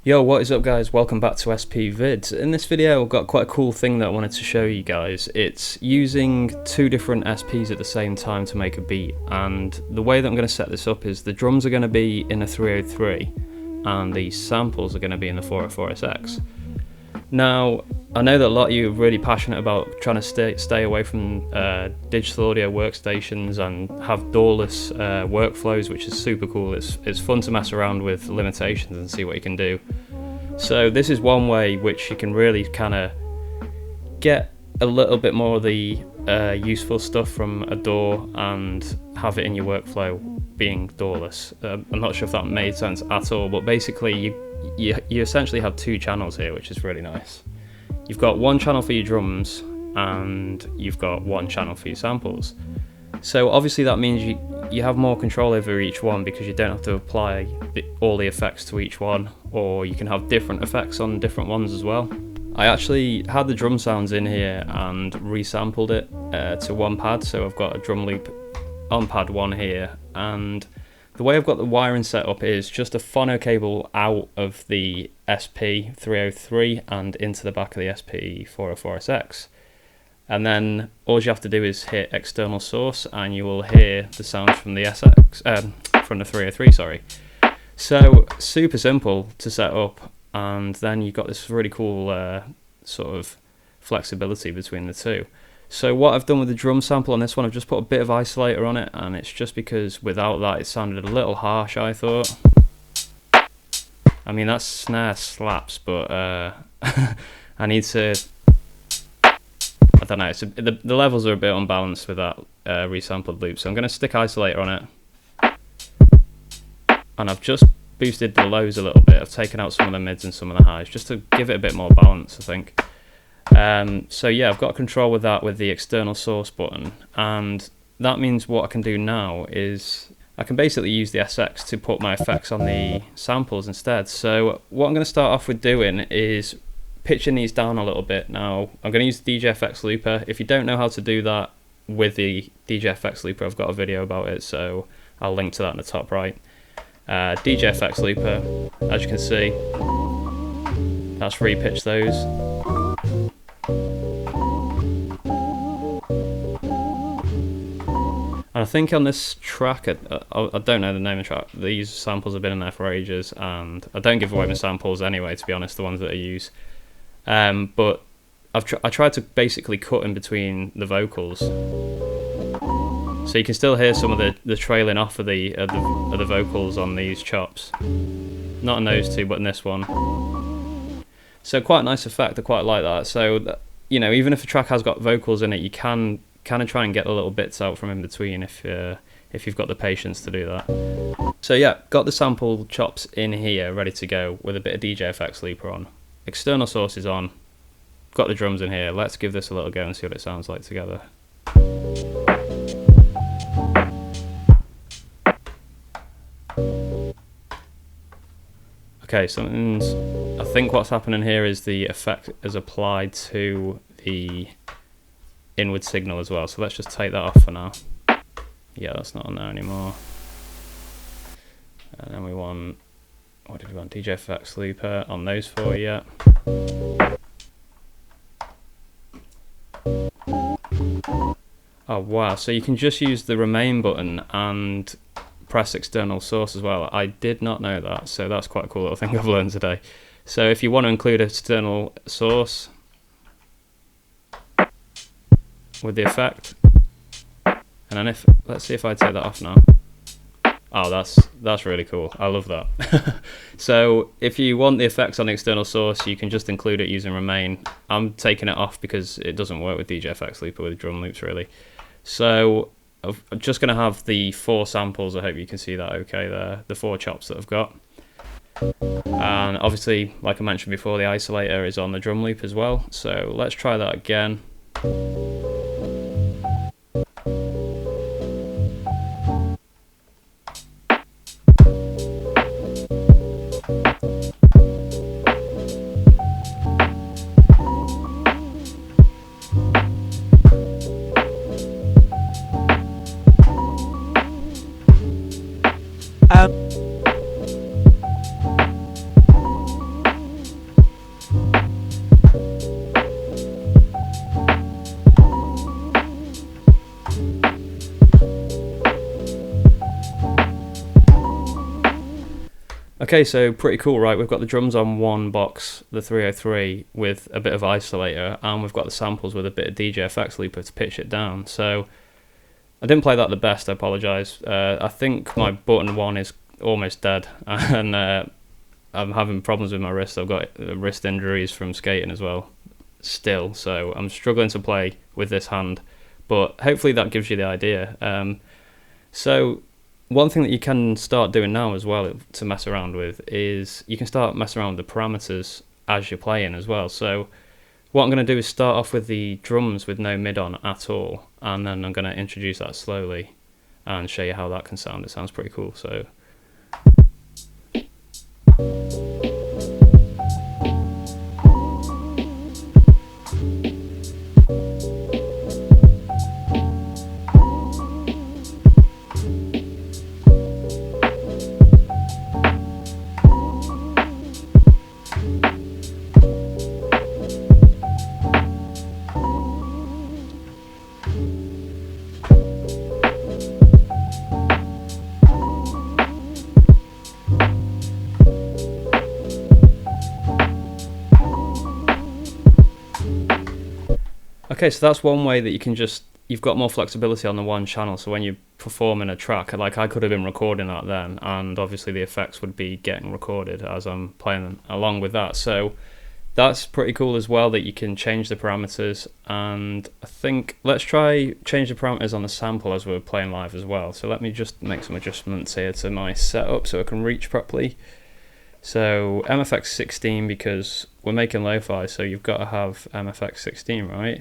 Yo, what is up guys? Welcome back to SP Vids. In this video I've got quite a cool thing that I wanted to show you guys. It's using two different SPs at the same time to make a beat, and the way that I'm going to set this up is the drums are going to be in a 303 and the samples are going to be in the 404SX. Now, I know that a lot of you are really passionate about trying to stay away from digital audio workstations and have doorless workflows, which is super cool. It's fun to mess around with limitations and see what you can do. So this is one way which you can really kind of get a little bit more of the useful stuff from a DAW and have it in your workflow being doorless. I'm not sure if that made sense at all, but basically you essentially have two channels here, which is really nice. You've got one channel for your drums and you've got one channel for your samples. So obviously that means you have more control over each one because you don't have to apply all the effects to each one, or you can have different effects on different ones as well. I actually had the drum sounds in here and resampled it to one pad, so I've got a drum loop on pad 1 here, and the way I've got the wiring set up is just a phono cable out of the SP303 and into the back of the SP404SX. And then all you have to do is hit external source and you will hear the sounds from the from the 303, sorry. So super simple to set up, and then you've got this really cool sort of flexibility between the two. So what I've done with the drum sample on this one, I've just put a bit of isolator on it, and it's just because without that it sounded a little harsh, I thought. I mean, that snare slaps, but I need to, I don't know, the levels are a bit unbalanced with that resampled loop, so I'm going to stick isolator on it. And I've just boosted the lows a little bit. I've taken out some of the mids and some of the highs, just to give it a bit more balance, I think. So yeah, I've got control with that with the external source button, and that means what I can do now is I can basically use the SX to put my effects on the samples instead. So what I'm going to start off with doing is pitching these down a little bit. Now I'm going to use the DJFX looper. If you don't know how to do that with the DJFX looper, I've got a video about it, so I'll link to that in the top right. DJFX looper, as you can see, that's re-pitch those. And I think on this track, I don't know the name of the track, these samples have been in there for ages, and I don't give away my samples anyway, to be honest, the ones that I use. But I tried to basically cut in between the vocals, so you can still hear some of the trailing off of the vocals on these chops. Not in those two, but in this one. So quite a nice effect, I quite like that. So, you know, even if a track has got vocals in it, you can kind of try and get the little bits out from in between if you've got the patience to do that. So yeah, got the sample chops in here ready to go with a bit of DJFX looper on. External source is on. Got the drums in here. Let's give this a little go and see what it sounds like together. Okay, I think what's happening here is the effect is applied to the inward signal as well, so let's just take that off for now. Yeah, that's not on there anymore. And then we want, what did we want, DJFX looper on those four, yeah. Oh wow, so you can just use the remain button and press external source as well. I did not know that, so that's quite a cool little thing I've learned today. So if you want to include external source with the effect, and then let's see if I take that off now. Oh, that's really cool. I love that. So if you want the effects on the external source, you can just include it using remain. I'm taking it off because it doesn't work with DJFX looper with drum loops really. So I'm just going to have the 4 samples. I hope you can see that okay there, the 4 chops that I've got. And obviously, like I mentioned before, the isolator is on the drum loop as well. So let's try that again. Okay, so pretty cool, right? We've got the drums on one box, the 303, with a bit of isolator, and we've got the samples with a bit of DJ effects looper to pitch it down. So I didn't play that the best, I apologise. I think my button 1 is almost dead, and I'm having problems with my wrist. I've got wrist injuries from skating as well, still, so I'm struggling to play with this hand, but hopefully that gives you the idea. So one thing that you can start doing now as well to mess around with is you can start messing around with the parameters as you're playing as well. So what I'm going to do is start off with the drums with no mid on at all, and then I'm going to introduce that slowly and show you how that can sound. It sounds pretty cool. So okay, so that's one way that you can you've got more flexibility on the one channel, so when you perform in a track, like I could have been recording that then, and obviously the effects would be getting recorded as I'm playing along with that. So that's pretty cool as well, that you can change the parameters, and I think let's try change the parameters on the sample as we're playing live as well. So let me just make some adjustments here to my setup so I can reach properly. So MFX 16, because we're making lo-fi, so you've got to have MFX 16, right?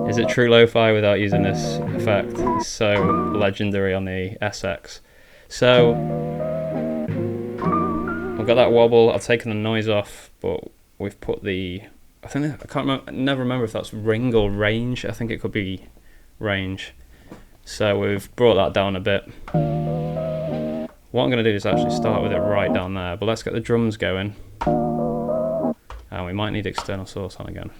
Is it true lo-fi without using this effect? It's so legendary on the SX. So I've got that wobble. I've taken the noise off, but we've put the, I can't remember, I never remember if that's ring or range. I think it could be range. So we've brought that down a bit. What I'm going to do is actually start with it right down there, but let's get the drums going. And we might need external source on again.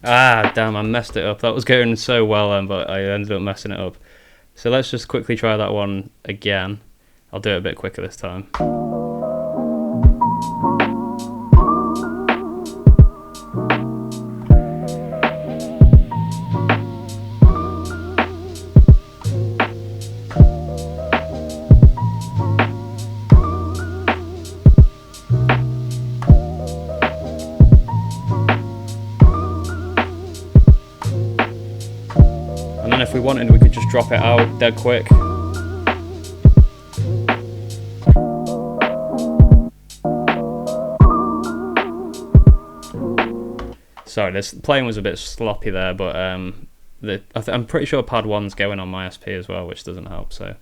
Ah, damn, I messed it up. That was going so well then, but I ended up messing it up. So let's just quickly try that one again. I'll do it a bit quicker this time. And then if we wanted, we could just drop it out dead quick. Sorry, this playing was a bit sloppy there, but I'm pretty sure pad 1's going on my SP as well, which doesn't help. So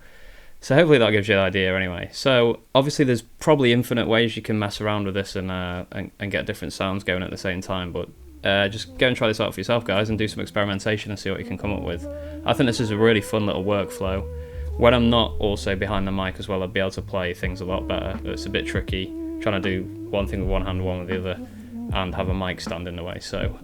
hopefully that gives you an idea anyway. So obviously there's probably infinite ways you can mess around with this and get different sounds going at the same time, but just go and try this out for yourself, guys, and do some experimentation and see what you can come up with. I think this is a really fun little workflow. When I'm not also behind the mic as well, I'll be able to play things a lot better. It's a bit tricky trying to do one thing with one hand, one with the other, and have a mic stand in the way. So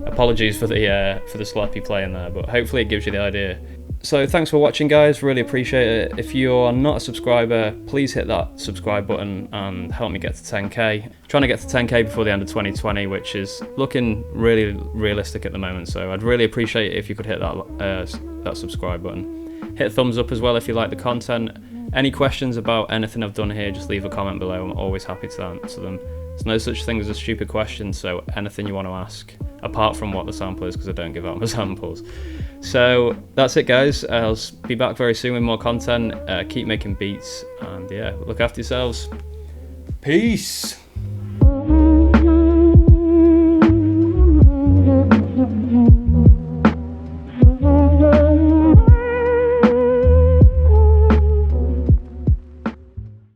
apologies for the slappy playing there, but hopefully it gives you the idea. So thanks for watching, guys, really appreciate it. If you're not a subscriber, please hit that subscribe button and help me get to 10k. Trying to get to 10k before the end of 2020, which is looking really realistic at the moment, so I'd really appreciate it if you could hit that subscribe button. Hit thumbs up as well if you like the content. Any questions about anything I've done here, just leave a comment below. I'm always happy to answer them. There's no such thing as a stupid question, so anything you want to ask, apart from what the sample is, because I don't give out my samples. So that's it, guys. I'll be back very soon with more content. Keep making beats, and yeah, look after yourselves. Peace!